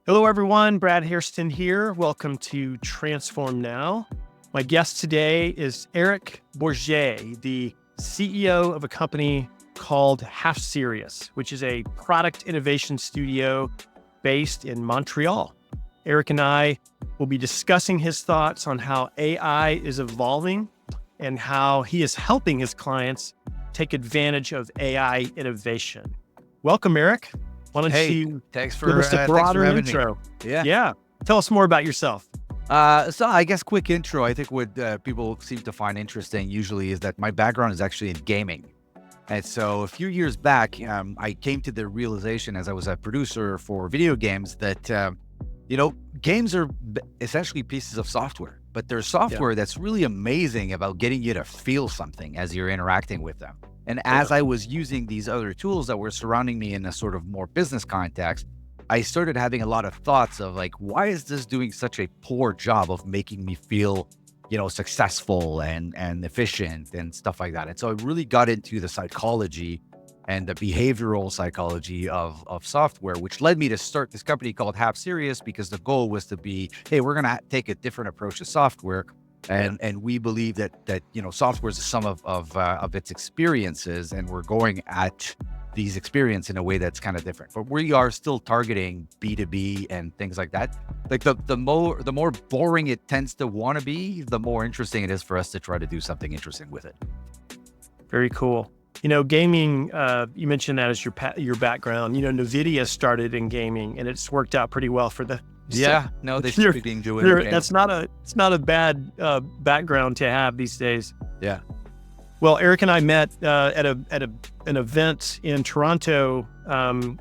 Hello, everyone. Brad Hairston here. Welcome to Transform Now. My guest today is Eric Bourget, the CEO of a company called HalfSerious, which is a product innovation studio based in Montreal. Eric and I will be discussing his thoughts on how AI is evolving and how he is helping his clients take advantage of AI innovation. Welcome, Eric. Why don't you thanks give us a broader intro? Me. Yeah. Tell us more about yourself. So I guess quick intro. I think what people seem to find interesting usually is that my background is actually in gaming. And so a few years back, I came to the realization as I was a producer for video games that, games are essentially pieces of software, but there's software that's really amazing about getting you to feel something as you're interacting with them. And as I was using these other tools that were surrounding me in a sort of more business context, I started having a lot of thoughts of like, why is this doing such a poor job of making me feel, successful and efficient and stuff like that? And so I really got into the psychology and the behavioral psychology of software, which led me to start this company called HalfSerious, because the goal was to be, hey, we're going to take a different approach to software. And we believe that software is the sum of its experiences, and we're going at these experiences in a way that's kind of different. But we are still targeting B2B and things like that. Like the more boring it tends to want to be, the more interesting it is for us to try to do something interesting with it. Very cool. Gaming, you mentioned that as your background. NVIDIA started in gaming, and it's worked out pretty well for the. Yeah, no, they should be doing it. It's not a bad background to have these days. Yeah. Well, Eric and I met at an event in Toronto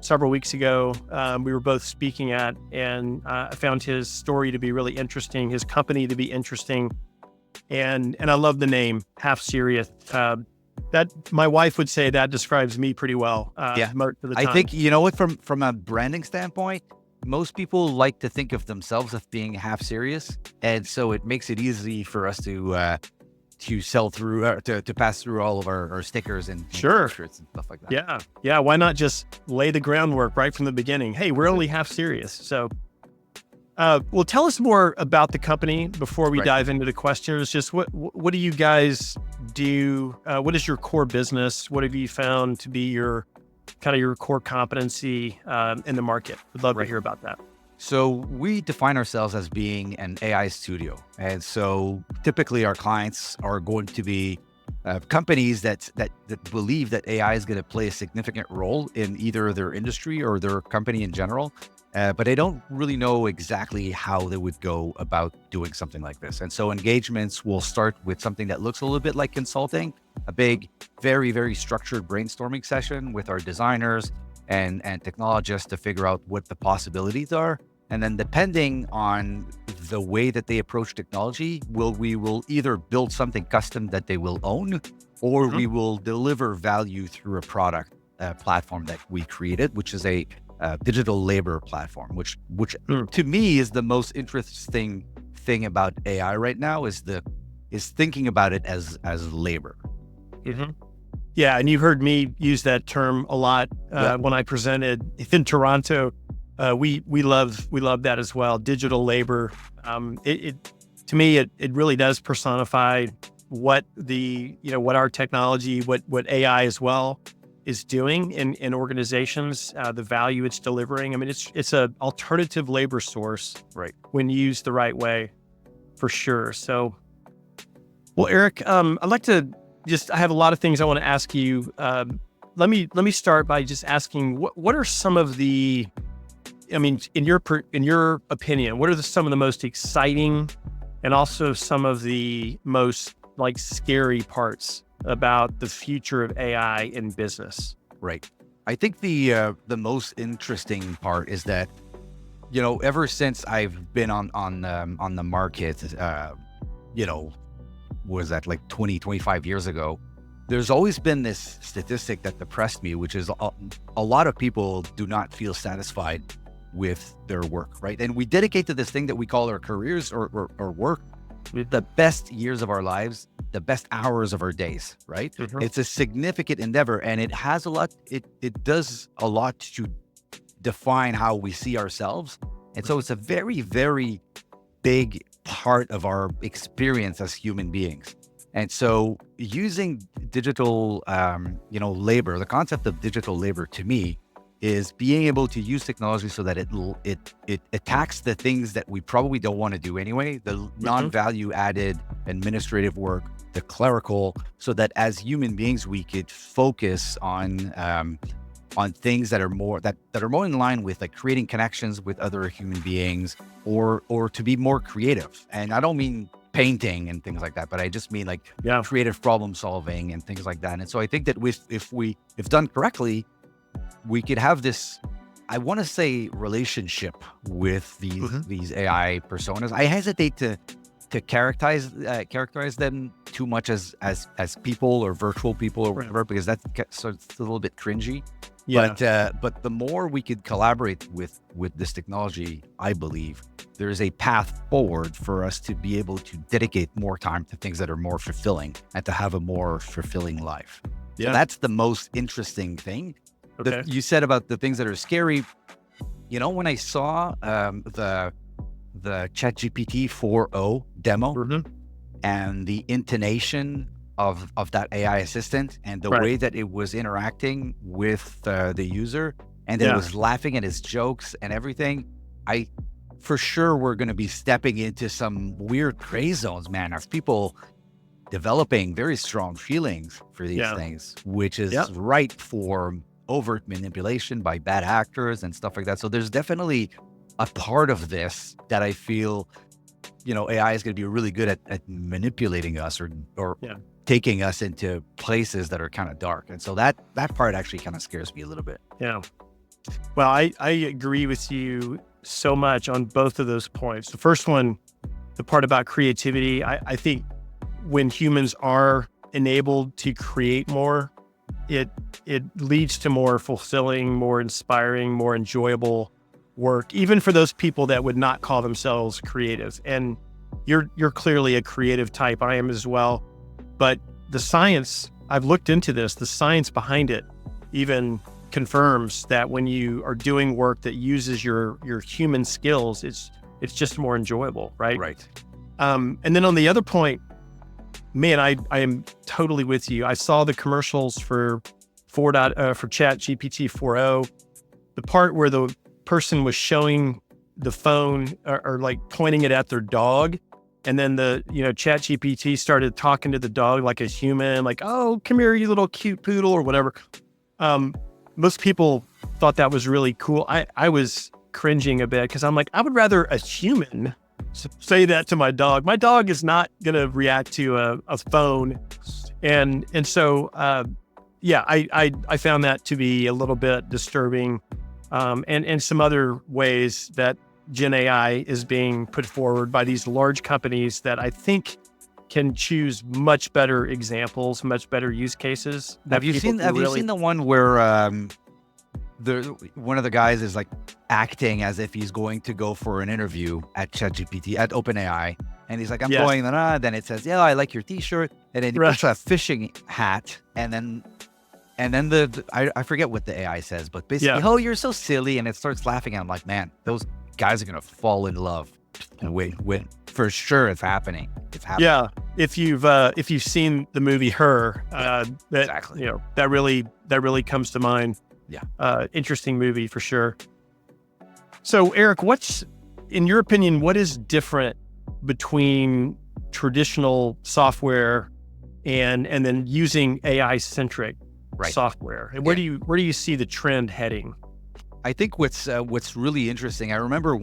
several weeks ago. We were both speaking at, and I found his story to be really interesting, his company to be interesting, and I love the name HalfSerious. That my wife would say that describes me pretty well. Most of the time. I think from a branding standpoint, most people like to think of themselves as being half serious, and so it makes it easy for us to sell through, to pass through all of our stickers and shirts and stuff like that. Yeah. Why not just lay the groundwork right from the beginning? Hey, we're only half serious. So, well, tell us more about the company before we dive into the questions. Just what do you guys do? What is your core business? What have you found to be your core competency in the market? Would love to hear about that. So we define ourselves as being an AI studio. And so typically our clients are going to be companies that believe that AI is going to play a significant role in either their industry or their company in general. But they don't really know exactly how they would go about doing something like this. And so engagements will start with something that looks a little bit like consulting, a big, very, very structured brainstorming session with our designers and technologists to figure out what the possibilities are. And then depending on the way that they approach technology, we will either build something custom that they will own, or we will deliver value through a product platform that we created, which is a digital labor platform, which to me is the most interesting thing about AI right now is thinking about it as labor. Mm-hmm. Yeah, and you've heard me use that term a lot when I presented in Toronto. We love that as well. Digital labor. To me, it really does personify what what our technology, what AI as well is doing in organizations, the value it's delivering. I mean, it's an alternative labor source, when used the right way, for sure. So, well, Eric, I'd like to I have a lot of things I want to ask you. Let me start by just asking what are some of the, in your opinion, what are some of the most exciting and also some of the most scary parts about the future of AI in business? Right. I think the most interesting part is that, ever since I've been on the market, was that 20, 25 years ago, there's always been this statistic that depressed me, which is a lot of people do not feel satisfied with their work, right? And we dedicate to this thing that we call our careers or work the best years of our lives, the best hours of our days, right? Mm-hmm. It's a significant endeavor, and it has a lot, it does a lot to define how we see ourselves And so it's a very, very big part of our experience as human beings. And so using digital, labor, the concept of digital labor to me is being able to use technology so that it attacks the things that we probably don't want to do anyway, the non-value added administrative work, the clerical, so that as human beings, we could focus on things that are more in line with like creating connections with other human beings, or to be more creative. And I don't mean painting and things like that, but I just mean like creative problem solving and things like that. And so I think that if done correctly, we could have this, I want to say, relationship with these AI personas. I hesitate to characterize them too much as people or virtual people or whatever, because that's so it's a little bit cringy. Yeah. But the more we could collaborate with this technology, I believe there's a path forward for us to be able to dedicate more time to things that are more fulfilling and to have a more fulfilling life. Yeah. So that's the most interesting thing. Okay. You said about the things that are scary. You know, when I saw the ChatGPT 4.0 demo and the intonation of that AI assistant and the way that it was interacting with the user, and it was laughing at his jokes and everything, for sure we're going to be stepping into some weird gray zones, man, of people developing very strong feelings for these things, which is ripe for overt manipulation by bad actors and stuff like that. So there's definitely a part of this that I feel, AI is going to be really good at manipulating us or taking us into places that are kind of dark. And so that part actually kind of scares me a little bit. Yeah. Well, I agree with you so much on both of those points. The first one, the part about creativity, I think when humans are enabled to create more, it leads to more fulfilling, more inspiring, more enjoyable work, even for those people that would not call themselves creative. And you're clearly a creative type. I am as well. But the science, I've looked into this, the science behind it even confirms that when you are doing work that uses your human skills, it's just more enjoyable, right? Right. And then on the other point, man, I am totally with you. I saw the commercials for ChatGPT 4.0, the part where the person was showing the phone or like pointing it at their dog. And then the ChatGPT started talking to the dog like a human, like, oh, come here, you little cute poodle or whatever. Most people thought that was really cool. I was cringing a bit because I'm like, I would rather a human say that to my dog. My dog is not going to react to a phone. And so, I found that to be a little bit disturbing. And some other ways that Gen AI is being put forward by these large companies that I think can choose much better examples, much better use cases. Have you seen the one where one of the guys is like acting as if he's going to go for an interview at ChatGPT, at OpenAI, and he's like, I'm going, then it says, yeah, I like your t-shirt, and then he puts a fishing hat, and then I forget what the AI says, but basically, oh, you're so silly, and it starts laughing, and I'm like, man, those guys are gonna fall in love. And wait, for sure, it's happening. It's happening. Yeah, if you've seen the movie Her, exactly, that really comes to mind. Yeah, interesting movie for sure. So, Eric, in your opinion, what is different between traditional software and then using AI-centric software? And where do you see the trend heading? I think what's really interesting, I remember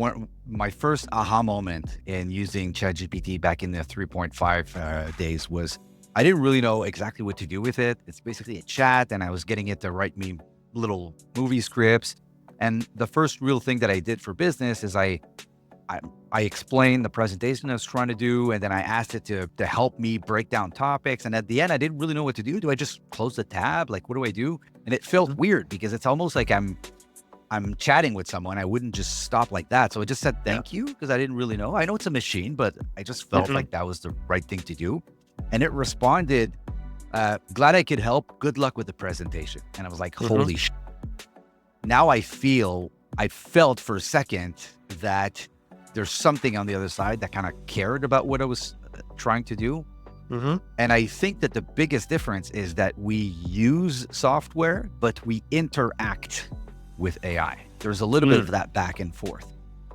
my first aha moment in using ChatGPT back in the 3.5 days was I didn't really know exactly what to do with it. It's basically a chat, and I was getting it to write me little movie scripts. And the first real thing that I did for business is I explained the presentation I was trying to do, and then I asked it to help me break down topics. And at the end, I didn't really know what to do. Do I just close the tab? Like, what do I do? And it felt weird because it's almost like I'm chatting with someone. I wouldn't just stop like that. So I just said, thank you, because I didn't really know. I know it's a machine, but I just felt like that was the right thing to do. And it responded, glad I could help. Good luck with the presentation. And I was like, holy shit. Now I feel I felt for a second that there's something on the other side that kind of cared about what I was trying to do. And I think that the biggest difference is that we use software, but we interact with AI. There's a little bit of that back and forth.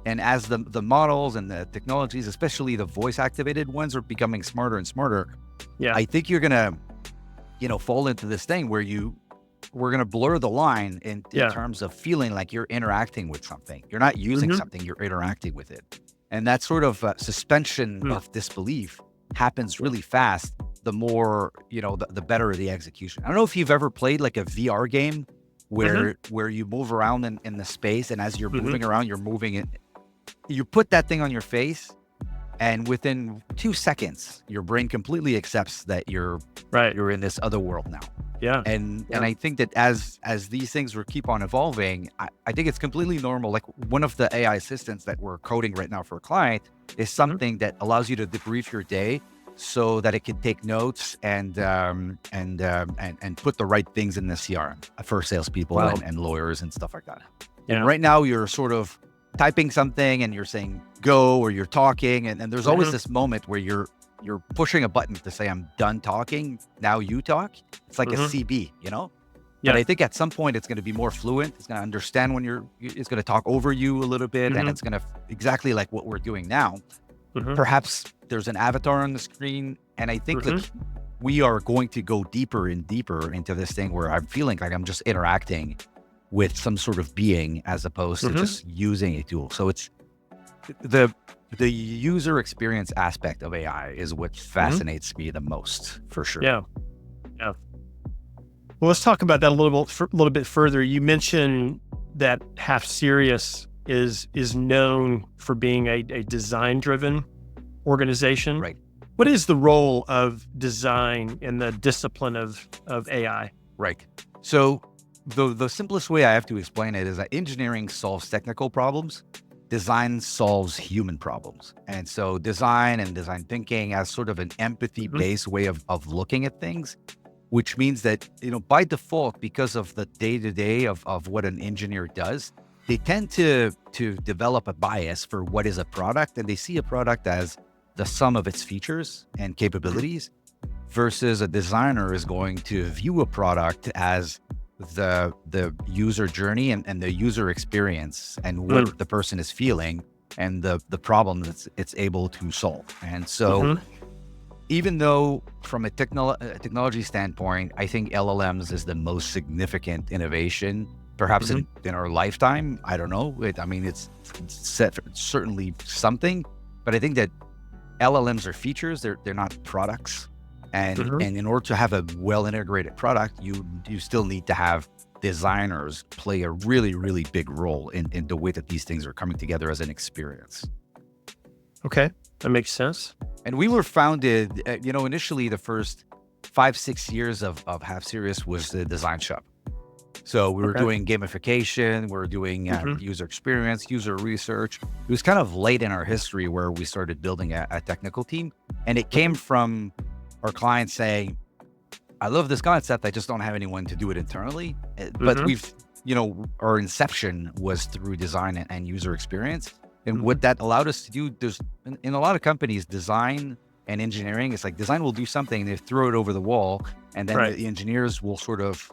And as the models and the technologies, especially the voice activated ones, are becoming smarter and smarter, I think you're going to, fall into this thing where we're going to blur the line in terms of feeling like you're interacting with something. You're not using something, you're interacting with it. And that sort of suspension of disbelief happens really fast. The more, the better the execution. I don't know if you've ever played like a VR game where you move around in the space, and as you're moving around, you're moving it. You put that thing on your face, and within 2 seconds, your brain completely accepts that you're in this other world now. And I think that as these things will keep on evolving, I think it's completely normal. Like one of the AI assistants that we're coding right now for a client is something that allows you to debrief your day so that it can take notes and put the right things in the CRM for salespeople and lawyers and stuff like that. And right now you're sort of typing something and you're saying go, or you're talking, and there's always this moment where you're pushing a button to say, I'm done talking, now you talk. It's like a CB, But I think at some point it's going to be more fluent. It's going to understand when it's going to talk over you a little bit, and it's going to exactly like what we're doing now. Perhaps there's an avatar on the screen, and I think that we are going to go deeper and deeper into this thing where I'm feeling like I'm just interacting with some sort of being as opposed to just using a tool. So it's the user experience aspect of AI is what fascinates me the most, for sure. Yeah. Well, let's talk about that a little bit further. You mentioned that HalfSerious is known for being a design-driven organization. Right. What is the role of design in the discipline of AI? Right. So the simplest way I have to explain it is that engineering solves technical problems. Design solves human problems. And so design and design thinking as sort of an empathy-based way of looking at things, which means that, by default, because of the day-to-day of what an engineer does, they tend to develop a bias for what is a product, and they see a product as the sum of its features and capabilities, versus a designer is going to view a product as the user journey and the user experience and what the person is feeling and the problem that it's able to solve. And so even though from a technology standpoint, I think LLMs is the most significant innovation, perhaps in our lifetime. I don't know. It's certainly something, but I think that LLMs are features. They're not products. And in order to have a well-integrated product, you still need to have designers play a really, really big role in the way that these things are coming together as an experience. Okay, that makes sense. And we were founded, initially the first 5-6 years of HalfSerious was the design shop. So we were doing gamification, we were doing user experience, user research. It was kind of late in our history where we started building a technical team. And it came from our clients saying, I love this concept, I just don't have anyone to do it internally. But we've, our inception was through design and user experience. And what that allowed us to do, there's in a lot of companies, design and engineering, it's like design will do something, they throw it over the wall, and then the engineers will sort of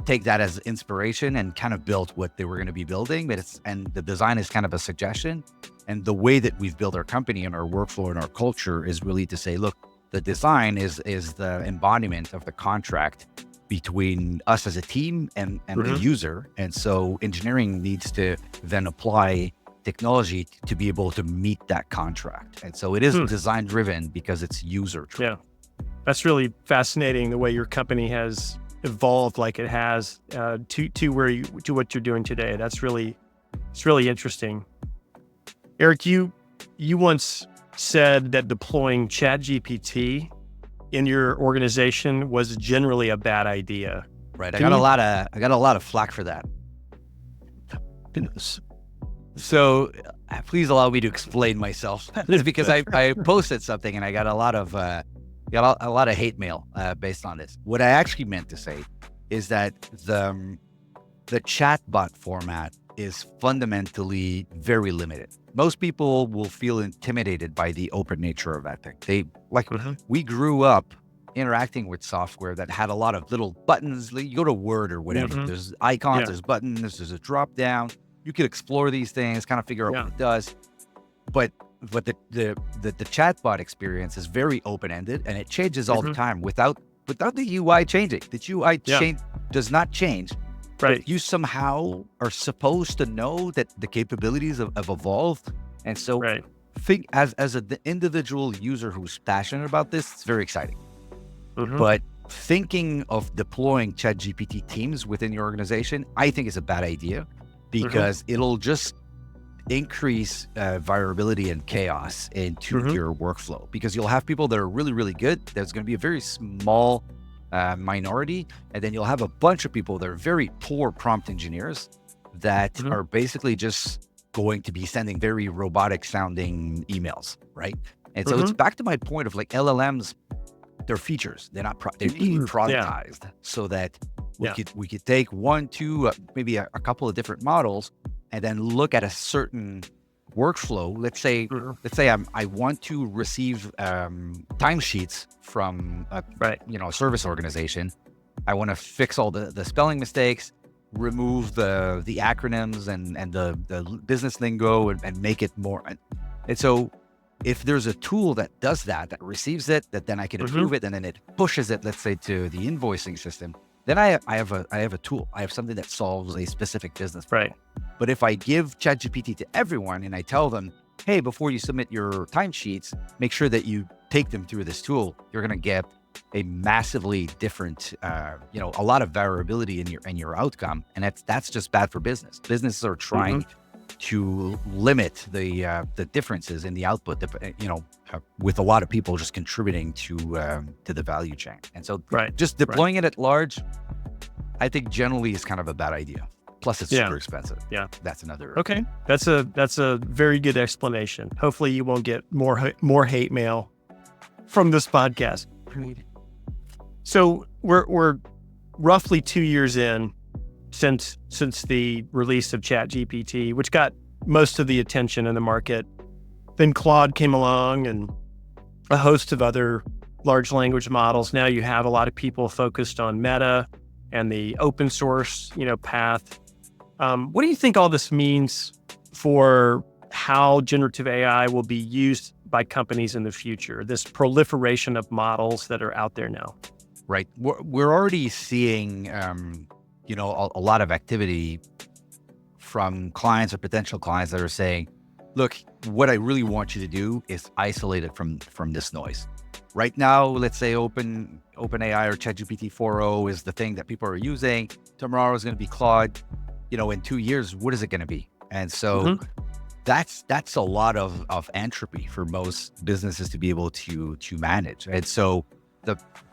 take that as inspiration and kind of build what they were going to be building. And the design is kind of a suggestion. And the way that we've built our company and our workflow and our culture is really to say, look, the design is the embodiment of the contract between us as a team and the user. And so engineering needs to then apply technology to be able to meet that contract. And so it is design driven because it's user driven. Yeah, that's really fascinating the way your company has evolved like it has to what you're doing today. It's really interesting. Eric, you once said that deploying ChatGPT in your organization was generally a bad idea. Right. I got a lot of flack for that. So please allow me to explain myself because I posted something and I got a lot of hate mail based on this. What I actually meant to say is that the chatbot format is fundamentally very limited. Most people will feel intimidated by the open nature of that thing. We grew up interacting with software that had a lot of little buttons. You go to Word or whatever, there's icons, there's buttons, there's a drop down. You could explore these things, kind of figure out what it does. But the chatbot experience is very open-ended, and it changes all the time without the UI changing. The UI does not change. Right. But you somehow are supposed to know that the capabilities have evolved. And so think as an individual user who's passionate about this, it's very exciting. But thinking of deploying ChatGPT teams within your organization, I think is a bad idea, because it'll just increase variability and chaos into your workflow, because you'll have people that are really, really good. There's going to be a very small minority, and then you'll have a bunch of people that are very poor prompt engineers that are basically just going to be sending very robotic sounding emails, right? And so it's back to my point of like LLMs, they're features. They're not they're being productized so that we could take one, two, maybe a couple of different models, and then look at a certain workflow. Let's say I want to receive timesheets from a service organization. I want to fix all the spelling mistakes, remove the acronyms and the business lingo, and make it more. And so if there's a tool that does that receives it, that then I can approve it, and then it pushes it, let's say, to the invoicing system, then I have a tool. I have something that solves a specific business problem. But if I give ChatGPT to everyone and I tell them, hey, before you submit your timesheets, make sure that you take them through this tool, you're going to get a massively different, a lot of variability in your outcome, and that's just bad for business. Businesses are trying to limit the differences in the output, with a lot of people just contributing to the value chain. And so just deploying it at large, I think generally is kind of a bad idea. Plus it's super expensive. Yeah. That's another. Okay. That's a very good explanation. Hopefully you won't get more hate mail from this podcast. So we're roughly 2 years in since the release of ChatGPT, which got most of the attention in the market. Then Claude came along and a host of other large language models. Now you have a lot of people focused on Meta and the open source, path. What do you think all this means for how generative AI will be used by companies in the future? This proliferation of models that are out there now. Right. We're already seeing, a lot of activity from clients or potential clients that are saying, look, what I really want you to do is isolate it from this noise. Right now, let's say OpenAI or ChatGPT 4.0 is the thing that people are using. Tomorrow is going to be Claude. In 2 years, what is it going to be? And so that's a lot of entropy for most businesses to be able to manage. And so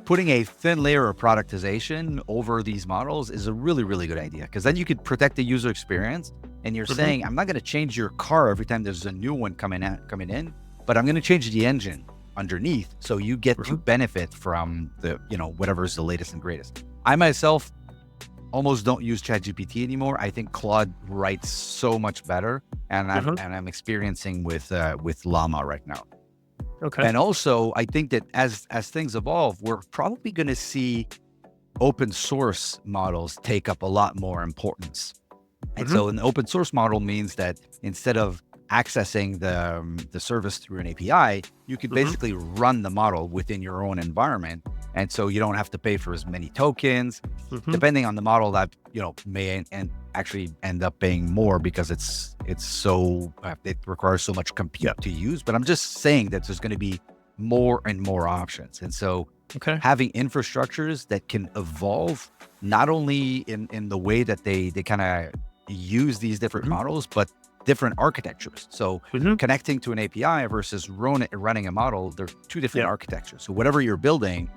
putting a thin layer of productization over these models is a really, really good idea, because then you could protect the user experience. And you're saying, I'm not going to change your car every time there's a new one coming in, but I'm going to change the engine underneath, so you get to benefit from the, whatever's the latest and greatest. I myself almost don't use ChatGPT anymore. I think Claude writes so much better, and I'm experiencing with Llama right now. Okay. And also, I think that as things evolve, we're probably going to see open source models take up a lot more importance. And so an open source model means that instead of accessing the service through an API, you could basically run the model within your own environment. And so you don't have to pay for as many tokens. Depending on the model, that may actually end up paying more, because it requires so much compute to use. But I'm just saying that there's going to be more and more options. And so having infrastructures that can evolve not only in the way that they kind of use these different models, but different architectures. So connecting to an API versus running a model, they're two different architectures. So whatever you're building,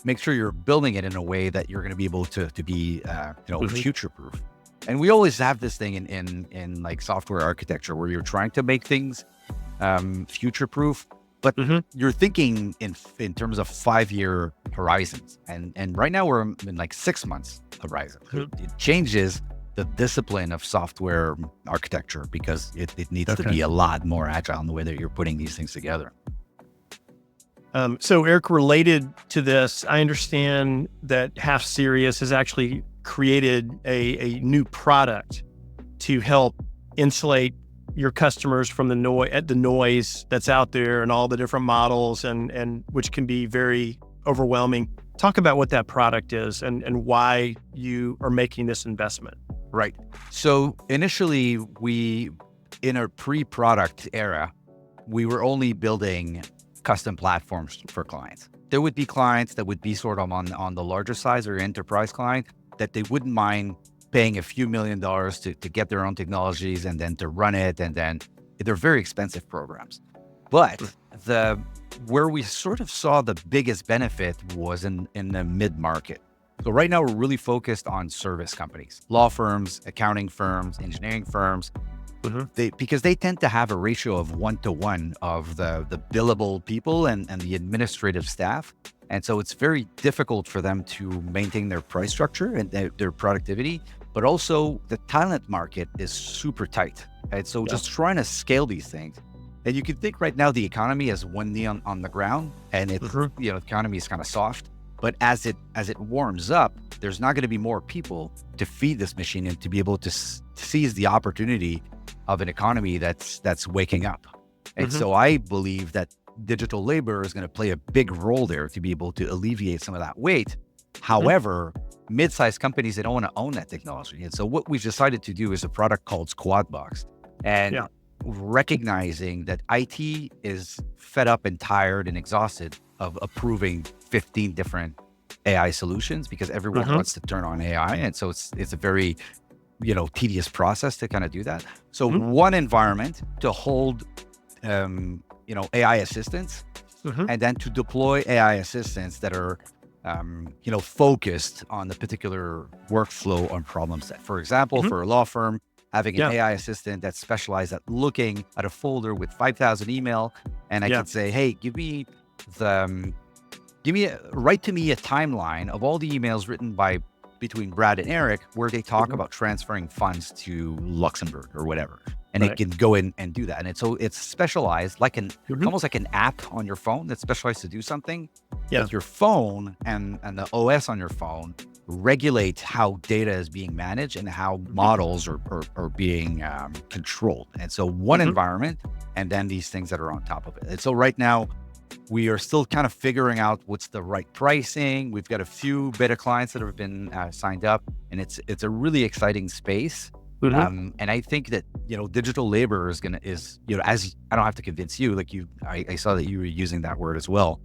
make sure you're building it in a way that you're going to be able to be future-proof. And we always have this thing in like software architecture where you're trying to make things future-proof, but you're thinking in terms of 5-year horizons. And right now we're in like 6 months horizon. It changes the discipline of software architecture, because it needs to Okay. be a lot more agile in the way that you're putting these things together. So Eric, related to this, I understand that HalfSerious has actually created a new product to help insulate your customers from the noise that's out there and all the different models, and which can be very overwhelming. Talk about what that product is and why you are making this investment. Right. So initially, in our pre-product era, we were only building custom platforms for clients. There would be clients that would be sort of on the larger size, or enterprise client, that they wouldn't mind paying a few $1 million to get their own technologies and then to run it. And then they're very expensive programs. But where we sort of saw the biggest benefit was in the mid-market. So right now we're really focused on service companies, law firms, accounting firms, engineering firms, because they tend to have a ratio of 1-to-1 of the billable people and the administrative staff. And so it's very difficult for them to maintain their price structure and their productivity, but also the talent market is super tight. And so just trying to scale these things. And you can think right now the economy is one knee on the ground, and it's, the economy is kind of soft. But as it warms up, there's not going to be more people to feed this machine and to be able to seize the opportunity of an economy that's waking up. And so I believe that digital labor is going to play a big role there to be able to alleviate some of that weight. However, mid-sized companies, they don't want to own that technology. And so what we've decided to do is a product called Squadbox. And recognizing that IT is fed up and tired and exhausted of approving 15 different AI solutions, because everyone wants to turn on AI. And so it's a very, tedious process to kind of do that. So one environment to hold, AI assistants, and then to deploy AI assistants that are, focused on the particular workflow or problem set. For example, for a law firm, having an AI assistant that's specialized at looking at a folder with 5,000 email, and I can say, hey, write to me a timeline of all the emails written between Brad and Eric, where they talk about transferring funds to Luxembourg or whatever. And it can go in and do that. And it's specialized, like almost like an app on your phone that's specialized to do something. But your phone and the OS on your phone regulate how data is being managed and how models are being controlled. And so one environment, and then these things that are on top of it. And so right now, we are still kind of figuring out what's the right pricing. We've got a few beta clients that have been signed up, and it's a really exciting space. And I think that, digital labor is as I don't have to convince you, I saw that you were using that word as well.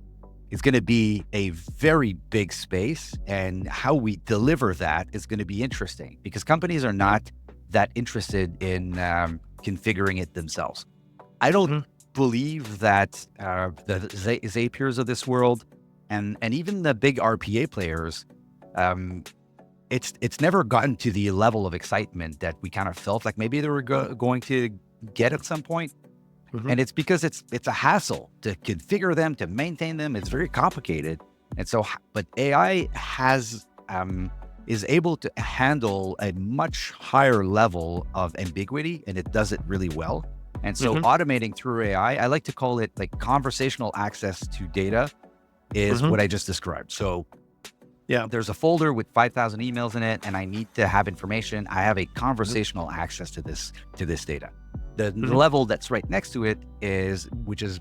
It's going to be a very big space, and how we deliver that is going to be interesting, because companies are not that interested in configuring it themselves. I don't believe that the Zapiers of this world and even the big RPA players, it's never gotten to the level of excitement that we kind of felt like maybe they were going to get at some point. And it's because it's a hassle to configure them, to maintain them. It's very complicated. And so, but AI is able to handle a much higher level of ambiguity, and it does it really well. And so automating through AI, I like to call it like conversational access to data is what I just described. So there's a folder with 5,000 emails in it, and I need to have information. I have a conversational access to this data. The level that's right next to it which is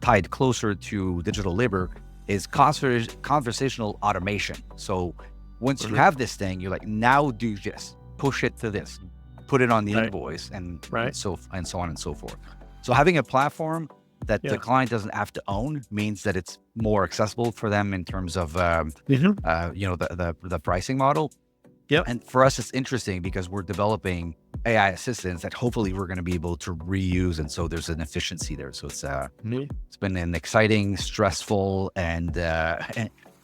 tied closer to digital labor, is conversational automation. So once you have this thing, you're like, now do this, push it to this, put it on the invoice, and so on and so forth. So having a platform that the client doesn't have to own means that it's more accessible for them in terms of the pricing model. And for us, it's interesting because we're developing AI assistants that hopefully we're going to be able to reuse, and so there's an efficiency there. So it's been an exciting, stressful, and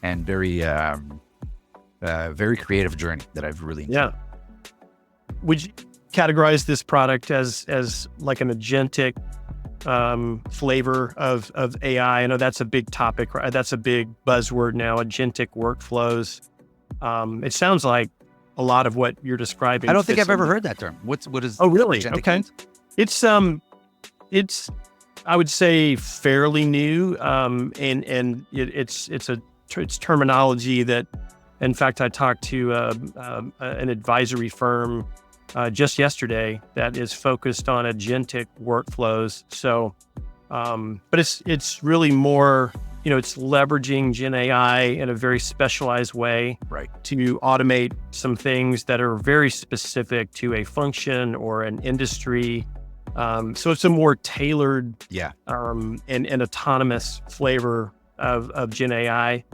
very very creative journey that I've really enjoyed. Would you categorize this product as like an agentic flavor of AI? I know that's a big topic, right? That's a big buzzword now, agentic workflows. It sounds like a lot of what you're describing. I don't think fits I've ever in. heard that term. What is? Oh, really? agentic Okay. means? It's I would say fairly new, and it's terminology that, in fact, I talked to an advisory firm just yesterday that is focused on agentic workflows. So, but it's really more, it's leveraging Gen AI in a very specialized way, Right. to automate some things that are very specific to a function or an industry. So it's a more tailored, and autonomous flavor of Gen AI.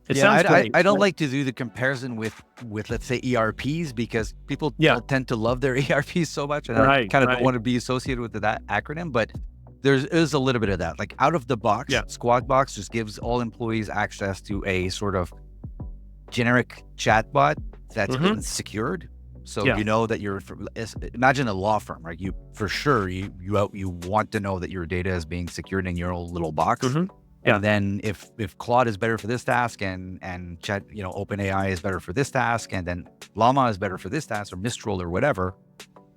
It sounds great. I don't like to do the comparison with let's say ERPs, because people don't tend to love their ERPs so much, and I kind of don't want to be associated with that acronym. But there is a little bit of that. Like out of the box, Squad Box just gives all employees access to a sort of generic chatbot that's been secured. So you know that imagine a law firm, right? You for sure you want to know that your data is being secured in your own little box. And then if Claude is better for this task, and Chat, OpenAI is better for this task, and then Llama is better for this task, or Mistral or whatever,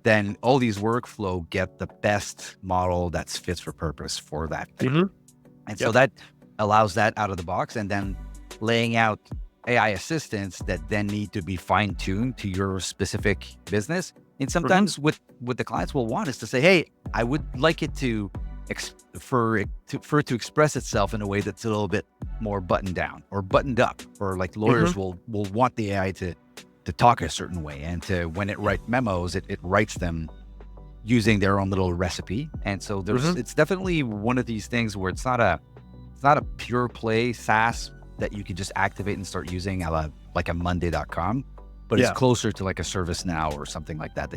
then all these workflow get the best model that's fits for purpose for that thing. And so that allows that out of the box, and then laying out AI assistants that then need to be fine-tuned to your specific business. And sometimes what the clients will want is to say, hey, I would like it for it to express itself in a way that's a little bit more buttoned down or buttoned up, or like lawyers will want the AI to talk a certain way, and when it writes memos, it writes them using their own little recipe. And so it's definitely one of these things where it's not a pure play SaaS that you can just activate and start using like a Monday.com, but it's closer to like a ServiceNow or something like that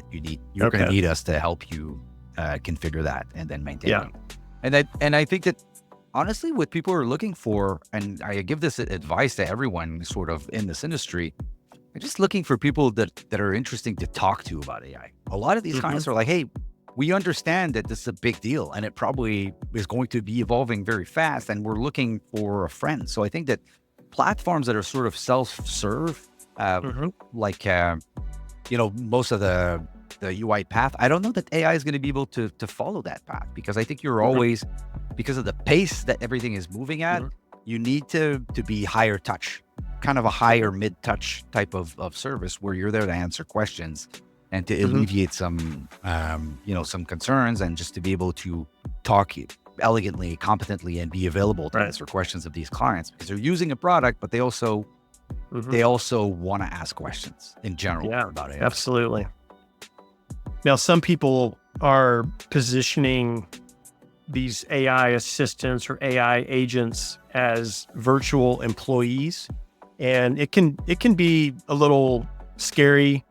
you're going to need us to help you configure that and then maintain it. And I think that honestly, what people are looking for, and I give this advice to everyone sort of in this industry, they're just looking for people that are interesting to talk to about AI. A lot of these clients are like, hey, we understand that this is a big deal and it probably is going to be evolving very fast, and we're looking for a friend. So I think that platforms that are sort of self-serve, like, most of the UI path, I don't know that AI is going to be able to follow that path, because I think you're always, because of the pace that everything is moving at, you need to be higher touch, kind of a higher mid-touch type of service where you're there to answer questions and to alleviate some, some concerns, and just to be able to talk elegantly, competently, and be available to answer questions of these clients, because they're using a product, but they also want to ask questions in general about it. Absolutely. Now, some people are positioning these AI assistants or AI agents as virtual employees, and it can be a little scary,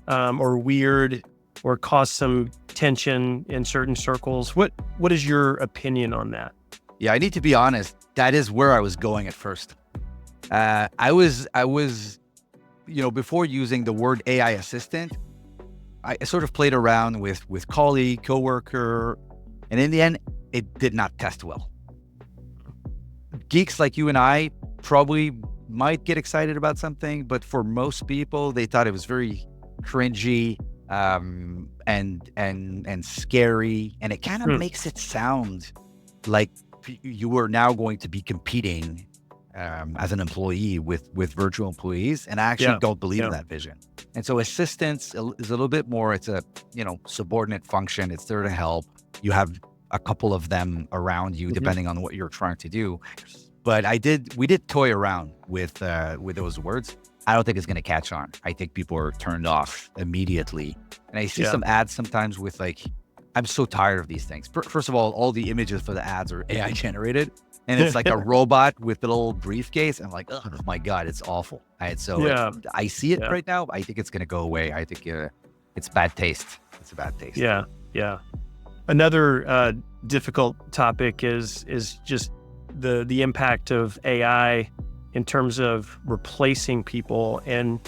or weird, or cause some tension in certain circles. What is your opinion on that? Yeah, I need to be honest. That is where I was going at first. I was, before using the word AI assistant, I sort of played around with colleague, coworker, and in the end, it did not test well. Geeks like you and I probably might get excited about something, but for most people, they thought it was very cringy, and scary, and it kind of makes it sound like you were now going to be competing as an employee with virtual employees, and I actually don't believe in that vision. And so assistance is a little bit more, it's a subordinate function. It's there to help. You have a couple of them around you depending on what you're trying to do. But we did toy around with those words. I don't think it's going to catch on. I think people are turned off immediately. And I see some ads sometimes with like, I'm so tired of these things. First of all the images for the ads are AI generated. And it's like a robot with a little briefcase. I'm like, oh my God, it's awful. I see it right now. I think it's going to go away. I think it's bad taste. It's a bad taste. Yeah. Another difficult topic is just the impact of AI in terms of replacing people. And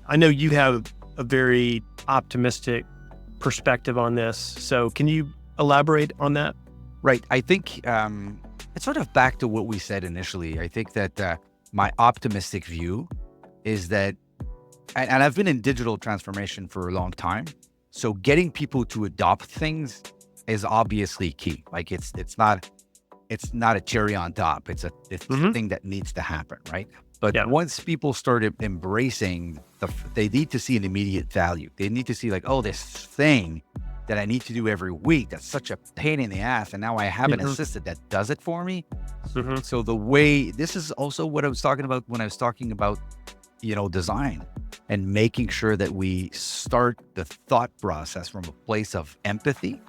I know you have a very optimistic perspective on this. So can you elaborate on that? Right. I think it's sort of back to what we said initially. I think that my optimistic view is that and I've been in digital transformation for a long time. So getting people to adopt things is obviously key. Like it's not a cherry on top. It's a thing that needs to happen, right? But once people started embracing they need to see an immediate value. They need to see like, oh, this thing that I need to do every week, that's such a pain in the ass. And now I have an assistant that does it for me. So this is also what I was talking about when I was talking about, design and making sure that we start the thought process from a place of empathy,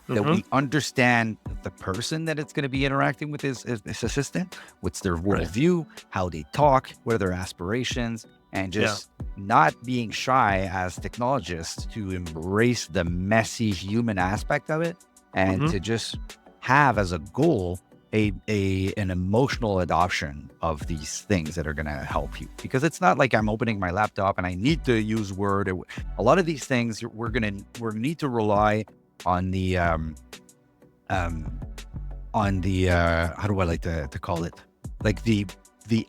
that we understand the person that it's going to be interacting with his assistant, what's their worldview, how they talk, what are their aspirations, and just not being shy as technologists to embrace the messy human aspect of it, and to just have as a goal an emotional adoption of these things that are going to help you. Because it's not like I'm opening my laptop and I need to use Word. A lot of these things we're need to rely on the how do I like to call it, like the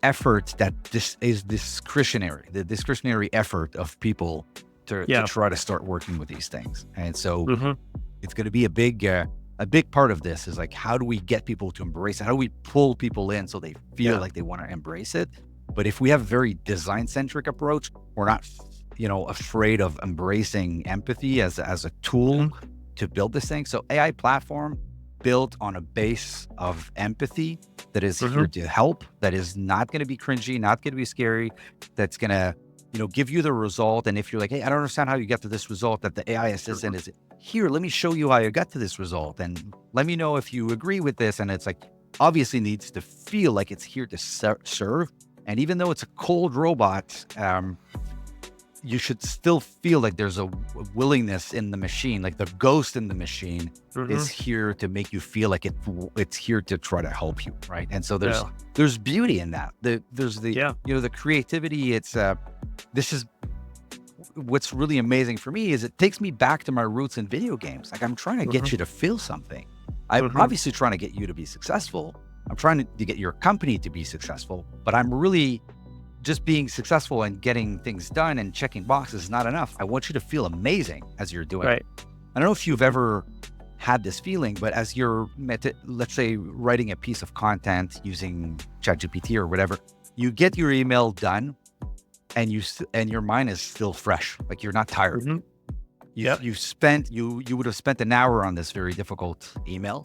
effort that this is discretionary, the discretionary effort of people to try to start working with these things. And so it's going to be a big part of this is like, how do we get people to embrace it? How do we pull people in so they feel like they want to embrace it? But if we have a very design-centric approach, we're not, afraid of embracing empathy as a tool to build this thing. So AI platform built on a base of empathy that is here to help, that is not going to be cringy, not going to be scary, that's going to, give you the result. And if you're like, hey, I don't understand how you get to this result, that the AI assistant is here, let me show you how you got to this result. And let me know if you agree with this. And it's like, obviously needs to feel like it's here to serve. And even though it's a cold robot, you should still feel like there's a willingness in the machine, like the ghost in the machine is here to make you feel like it's here to try to help you, right? And so there's beauty in that. There's the creativity. This is what's really amazing for me is it takes me back to my roots in video games. Like I'm trying to get you to feel something. I'm obviously trying to get you to be successful. I'm trying to get your company to be successful, but I'm really just being successful and getting things done and checking boxes is not enough. I want you to feel amazing as you're doing it. I don't know if you've ever had this feeling, but as you're, let's say, writing a piece of content using ChatGPT or whatever, you get your email done and your mind is still fresh. Like you're not tired. You would have spent an hour on this very difficult email.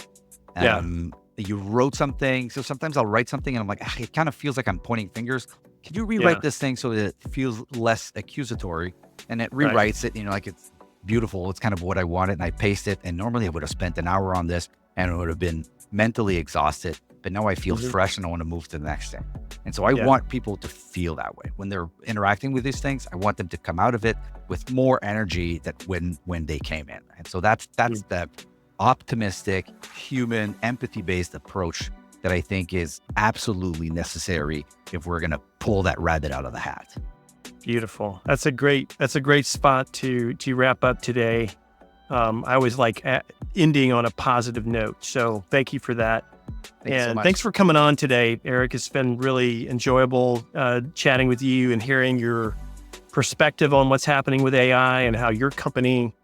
You wrote something. So sometimes I'll write something and I'm like, it kind of feels like I'm pointing fingers. Can you rewrite this thing so that it feels less accusatory? And it rewrites it, like it's beautiful. It's kind of what I wanted. And I paste it. And normally I would have spent an hour on this and it would have been mentally exhausted. But now I feel fresh and I want to move to the next thing. And so I want people to feel that way. When they're interacting with these things, I want them to come out of it with more energy than when they came in. And so that's the optimistic, human, empathy-based approach that I think is absolutely necessary if we're going to pull that rabbit out of the hat. Beautiful. That's a great spot to wrap up today. I always like ending on a positive note. So thank you for that. Thanks so much. Thanks for coming on today, Eric. It's been really enjoyable chatting with you and hearing your perspective on what's happening with AI and how your company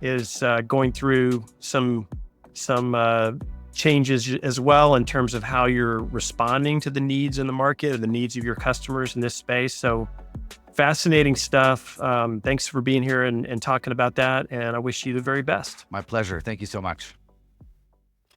is going through some changes as well in terms of how you're responding to the needs in the market and the needs of your customers in this space. So fascinating stuff. Thanks for being here and talking about that. And I wish you the very best. My pleasure. Thank you so much.